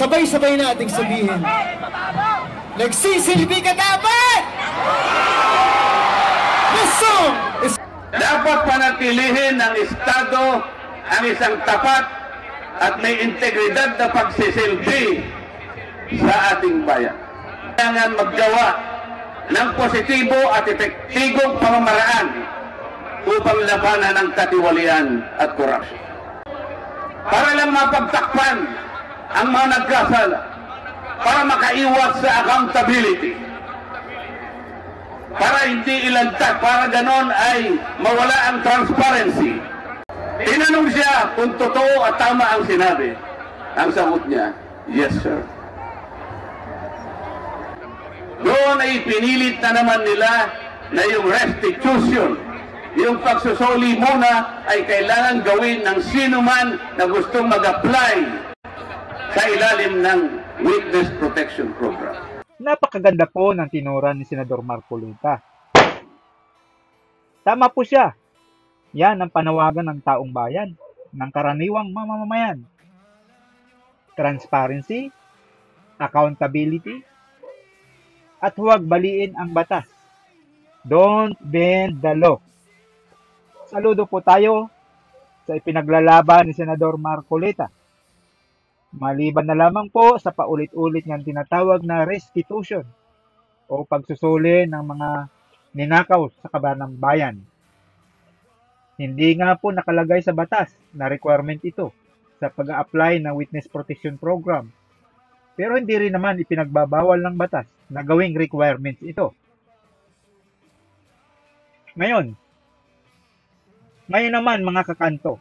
sabay-sabay nating sabihin, nagsisilbi ka dapat! This song is... Dapat panatilihin ng Estado ang isang tapat at may integridad na pagsisilbi sa ating bayan. Kailangan maggawa ng positibo at epektibong pamamaraan upang labanan ang katiwalian at korupsyon. Para lang mapagtakpan ang mga nagkasala, para makaiwas sa accountability, para hindi ilantad, para ganon ay mawala ang transparency. Tinanong siya kung totoo at tama ang sinabi. Ang sagot niya, yes sir. Doon ay pinilit na naman nila na yung restitution, yung pagsusoli muna ay kailangan gawin ng sino man na gustong mag-apply sa ilalim ng Witness Protection Program. Napakaganda po ng tinura ni Senador Marcoleta. Tama po siya. Yan ang panawagan ng taong bayan, ng karaniwang mamamayan. Transparency, accountability, at huwag baliin ang batas. Don't bend the law. Saludo po tayo sa ipinaglalaban ni Senador Marcoleta. Maliban na lamang po sa paulit-ulit niyang tinatawag na restitution o pagsusuli ng mga ninakaw sa kabanang bayan. Hindi nga po nakalagay sa batas na requirement ito sa pag-a-apply ng Witness Protection Program. Pero hindi rin naman ipinagbabawal ng batas na gawing requirements ito. Ngayon naman mga kakanto,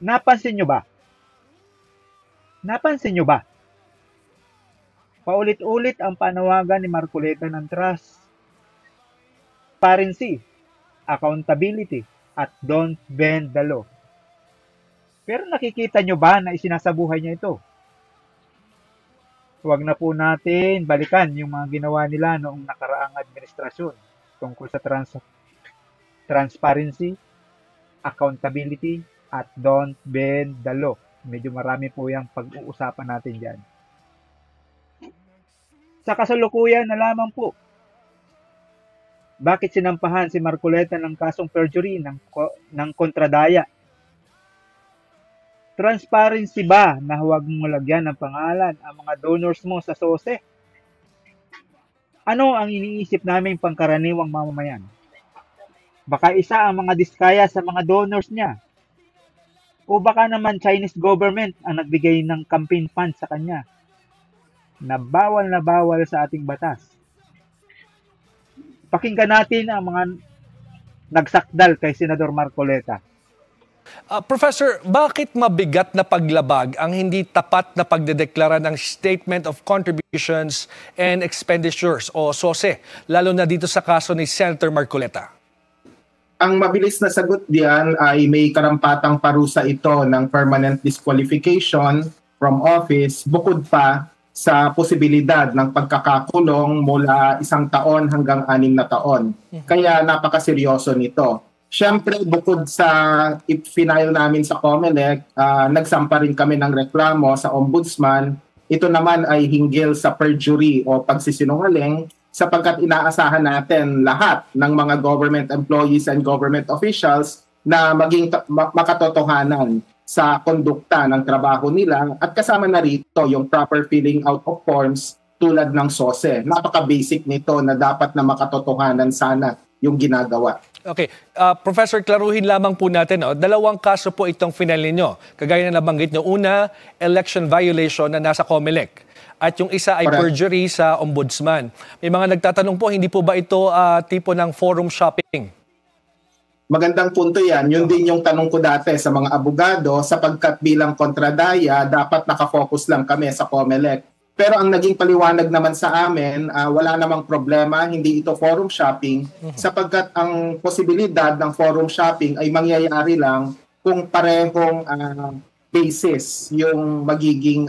napansin nyo ba? Paulit-ulit ang panawagan ni Marcoleta ng trust, transparency, accountability, at don't bend the law. Pero nakikita nyo ba na isinasabuhay niya ito? Huwag na po natin balikan yung mga ginawa nila noong nakaraang administrasyon tungkol sa transparency, accountability, at don't bend the law. Medyo marami po yung pag-uusapan natin dyan. Sa kasalukuyan na lamang po, bakit sinampahan si Marcoleta ng kasong perjury ng kontradaya? Transparency ba na huwag mo lagyan ng pangalan ang mga donors mo sa SOSE? Ano ang iniisip naming pangkaraniwang mamamayan? Baka isa ang mga diskaya sa mga donors niya. O baka naman Chinese government ang nagbigay ng campaign fund sa kanya na bawal sa ating batas. Pakinggan natin ang mga nagsakdal kay Senador Marcoleta. Professor, bakit mabigat na paglabag ang hindi tapat na pagdedeklara ng Statement of Contributions and Expenditures o SOSE, lalo na dito sa kaso ni Senator Marcoleta? Ang mabilis na sagot diyan ay may karampatang parusa ito ng permanent disqualification from office bukod pa sa posibilidad ng pagkakakulong mula 1 taon hanggang 6 na taon. Kaya napakaseryoso nito. Siyempre, bukod sa i-file namin sa COMELEC, nagsampa rin kami ng reklamo sa Ombudsman. Ito naman ay hinggil sa perjury o pagsisinungaling sapagkat inaasahan natin lahat ng mga government employees and government officials na maging makatotohanan sa kondukta ng trabaho nila at kasama na rito yung proper filling out of forms tulad ng SOSE. Napaka-basic nito na dapat na makatotohanan sana yung ginagawa. Okay. Professor, klaruhin lamang po natin. Dalawang kaso po itong final ninyo. Kagaya na nabanggit nyo. Una, election violation na nasa COMELEC. At yung isa ay perjury sa Ombudsman. May mga nagtatanong po, hindi po ba ito tipo ng forum shopping? Magandang punto yan. Yun din yung tanong ko dati sa mga abogado sapagkat bilang kontradaya, dapat nakafocus lang kami sa COMELEC. Pero ang naging paliwanag naman sa amin, wala namang problema, hindi ito forum shopping sapagkat ang posibilidad ng forum shopping ay mangyayari lang kung parehong basis yung magiging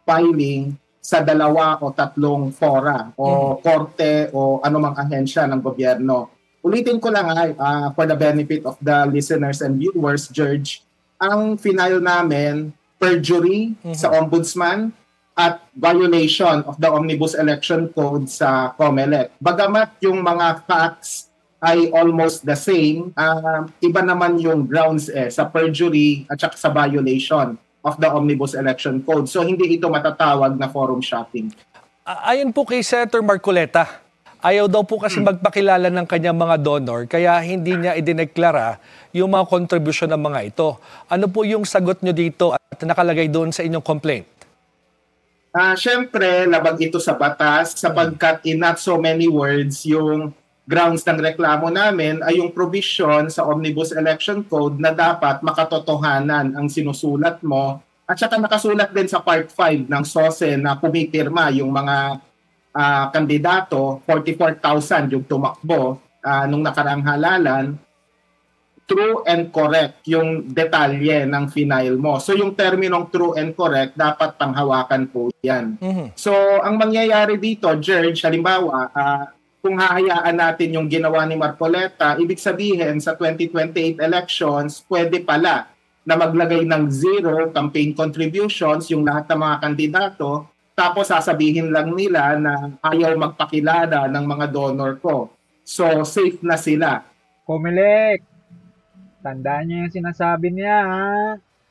filing sa 2 o 3 fora o korte o anumang ahensya ng gobyerno. Ulitin ko lang for the benefit of the listeners and viewers, George, ang final namin perjury sa ombudsman at violation of the Omnibus Election Code sa COMELEC. Bagamat yung mga facts ay almost the same, iba naman yung grounds sa perjury at saka sa violation of the Omnibus Election Code. So hindi ito matatawag na forum shopping. Ayon po kay Senator Marcoleta, ayaw daw po kasi magpakilala ng kanyang mga donor kaya hindi niya idineklara yung mga kontribusyon ng mga ito. Ano po yung sagot nyo dito at nakalagay doon sa inyong complaint? Siyempre, labag ito sa batas sapagkat in not so many words, yung grounds ng reklamo namin ay yung provision sa Omnibus Election Code na dapat makatotohanan ang sinusulat mo at saka nakasulat din sa Part 5 ng SOSE na pumipirma yung mga kandidato, 44,000 yung tumakbo nung nakaraang halalan, true and correct yung detalye ng final mo. So yung terminong true and correct, dapat panghawakan po yan. So ang mangyayari dito, George, halimbawa, kung hahayaan natin yung ginawa ni Marcoleta, ibig sabihin sa 2028 elections, pwede pala na maglagay ng zero campaign contributions yung lahat ng mga kandidato, tapos sasabihin lang nila na ayaw magpakilala ng mga donor ko. So, safe na sila. COMELEC, tandaan niyo yung sinasabi niya, ha?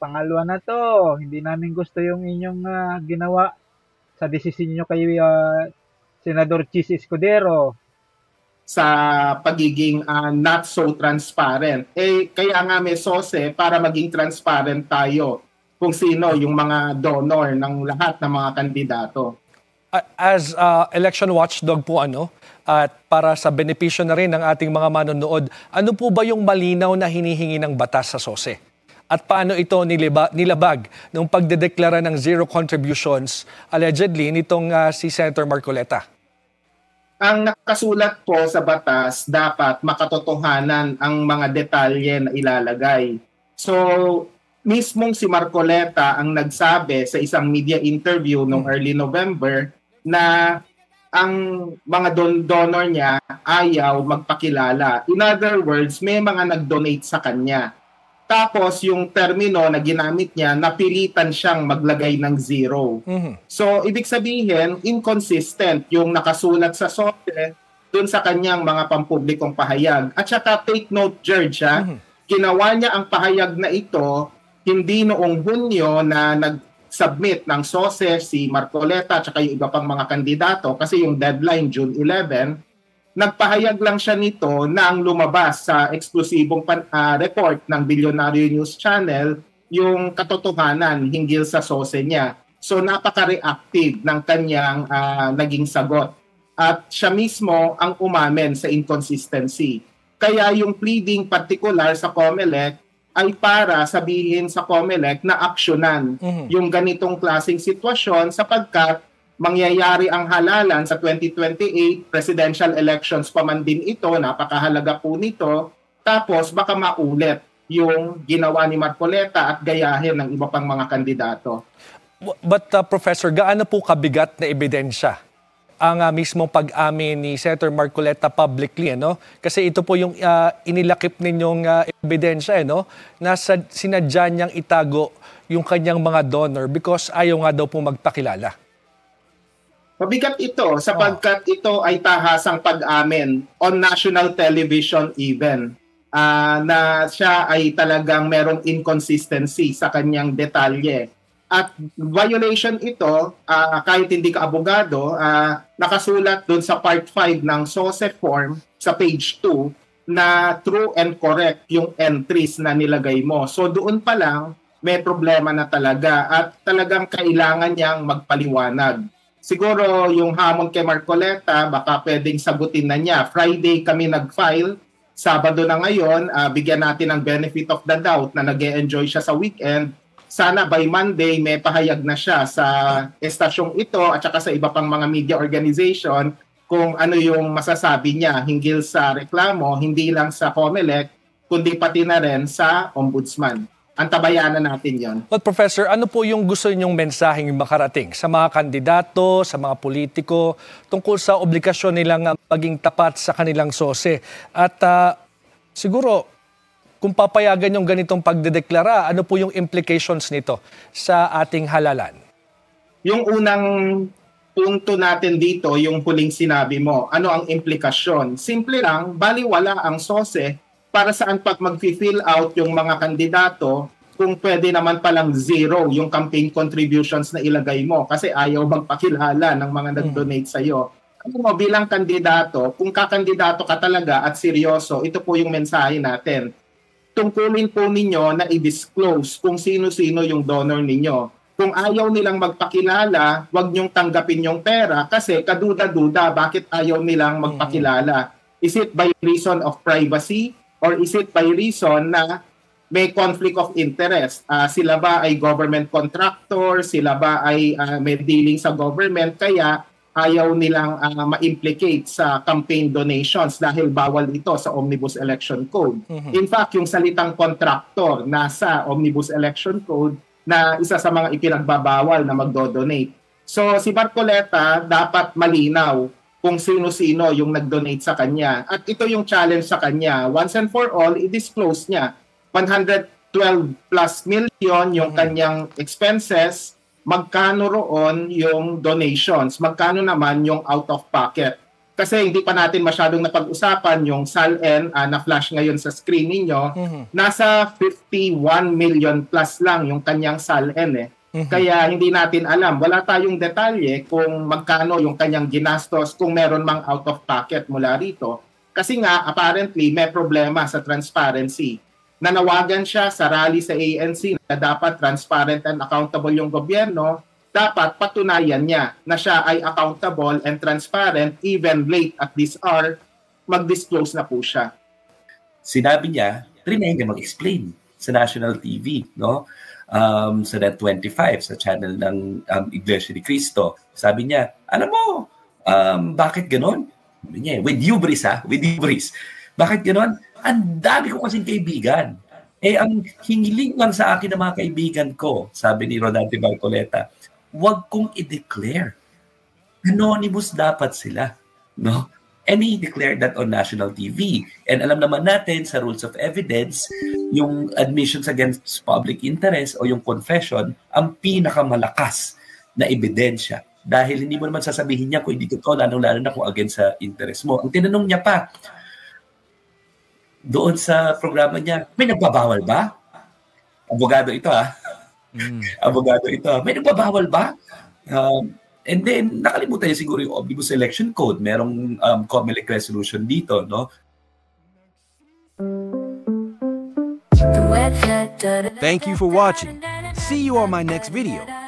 Pangalawa na to. Hindi namin gusto yung inyong ginawa sa desisyon niyo kay Senador Chis Escudero. Sa pagiging not so transparent. Kaya nga may SOSE para maging transparent tayo kung sino yung mga donor ng lahat ng mga kandidato. As election watchdog po at para sa benepisyo na rin ng ating mga manonood, ano po ba yung malinaw na hinihingi ng batas sa SOSE? At paano ito nilabag nung pagdedeklara ng zero contributions allegedly nitong si Senator Marcoleta? Ang nakasulat po sa batas, dapat makatotohanan ang mga detalye na ilalagay. So, mismong si Marcoleta ang nagsabi sa isang media interview noong early November na ang mga donor niya ayaw magpakilala. In other words, may mga nag-donate sa kanya. Tapos yung termino na ginamit niya, napilitan siyang maglagay ng zero. So, ibig sabihin, inconsistent yung nakasulat sa SOSE dun sa kanyang mga pampublikong pahayag. At saka take note, George, ginawa niya ang pahayag na ito hindi noong Hunyo na nag-submit ng SOSE si Marcoleta at saka yung iba pang mga kandidato kasi yung deadline June 11, nagpahayag lang siya nito na ang lumabas sa eksklusibong report ng Bilyonaryo News Channel yung katotohanan hinggil sa SOSE niya. So napaka-reactive ng kanyang naging sagot. At siya mismo ang umamen sa inconsistency. Kaya yung pleading particular sa COMELEC ay para sabihin sa COMELEC na aksyonan yung ganitong klaseng sitwasyon sapagkat mangyayari ang halalan sa 2028 presidential elections pa man din ito, napakahalaga po nito, tapos baka maulit yung ginawa ni Marcoleta at gayahin ng iba pang mga kandidato. But Professor, gaano po kabigat na ebidensya ang mismong pag-amin ni Senator Marcoleta publicly, Kasi ito po yung inilakip ninyong ebidensya, na sinadya niyang itago yung kanyang mga donor because ayaw nga daw po magpakilala. Mabigat ito sapagkat ito ay tahasang pag-amin on national television even na siya ay talagang merong inconsistency sa kanyang detalye. At violation ito, kahit hindi ka abogado, nakasulat doon sa Part 5 ng SOSE form sa page 2 na true and correct yung entries na nilagay mo. So doon pa lang may problema na talaga at talagang kailangan niyang magpaliwanag. Siguro yung hamon kay Marcoleta, baka pwedeng sagutin na niya. Friday kami nag-file, Sabado na ngayon, bigyan natin ng benefit of the doubt na nag-e-enjoy siya sa weekend. Sana by Monday may pahayag na siya sa estasyong ito at saka sa iba pang mga media organization kung ano yung masasabi niya hinggil sa reklamo, hindi lang sa COMELEC, kundi pati na rin sa Ombudsman. Antabayanan natin yon. But Professor, ano po yung gusto ninyong mensaheng makarating sa mga kandidato, sa mga politiko, tungkol sa obligasyon nilang maging tapat sa kanilang SOSE? At siguro, kung papayagan yung ganitong pagdedeklara, ano po yung implications nito sa ating halalan? Yung unang punto natin dito, yung huling sinabi mo, ano ang implikasyon? Simple lang, baliwala ang SOSE para saan pag mag-fill out yung mga kandidato, kung pwede naman palang zero yung campaign contributions na ilagay mo kasi ayaw magpakilala ng mga nag-donate sa'yo. Ano mo, bilang kandidato, kung kakandidato ka talaga at seryoso, ito po yung mensahe natin. Tungkulin po ninyo na i-disclose kung sino-sino yung donor ninyo. Kung ayaw nilang magpakilala, huwag niyong tanggapin yung pera kasi kaduda-duda bakit ayaw nilang magpakilala. Is it by reason of privacy or is it by reason na may conflict of interest? Sila ba ay government contractor? Sila ba ay may dealing sa government? Kaya ayaw nilang ma-implicate sa campaign donations dahil bawal ito sa Omnibus Election Code. In fact, yung salitang contractor nasa Omnibus Election Code na isa sa mga ipinagbabawal na magdo-donate. So si Barcoleta dapat malinaw kung sino-sino yung nag-donate sa kanya. At ito yung challenge sa kanya. Once and for all, i-disclose niya. 112 plus million yung kanyang expenses, magkano roon yung donations, magkano naman yung out of pocket. Kasi hindi pa natin masyadong napag-usapan yung SALN na flash ngayon sa screen ninyo, nasa 51 million plus lang yung kanyang SALN Kaya hindi natin alam, wala tayong detalye kung magkano yung kanyang ginastos kung meron mang out of pocket mula rito. Kasi nga apparently may problema sa transparency. Nanawagan siya sa rally sa ANC na dapat transparent and accountable yung gobyerno, dapat patunayan niya na siya ay accountable and transparent even late at this hour, mag-disclose na po siya. Sinabi niya, trinay niya mag-explain sa national TV, no? Sa Net 25, sa channel ng Iglesia ni Cristo. Sabi niya, alam mo, bakit ganon? Sabi niya, with hubris with hubris. Bakit ganon? Ang dami ko kasing kaibigan. Ang hingiling lang sa akin ng mga kaibigan ko, sabi ni Rodante Barcoleta, huwag kong i-declare. Anonymous dapat sila. No? And he declared that on national TV. And alam naman natin sa rules of evidence, yung admissions against public interest o yung confession, ang pinakamalakas na ebidensya. Dahil hindi mo naman sasabihin niya kung hindi totoo, lalo na kung against sa interest mo. Ang tinanong niya pa, doon sa programa niya, may nagbabawal ba? Abogado ito Abogado ito. May nagbabawal ba? And then, nakalimutan niya siguro yung Omnibus Election Code. Merong COMELEC resolution dito, no? Thank you for watching. See you on my next video.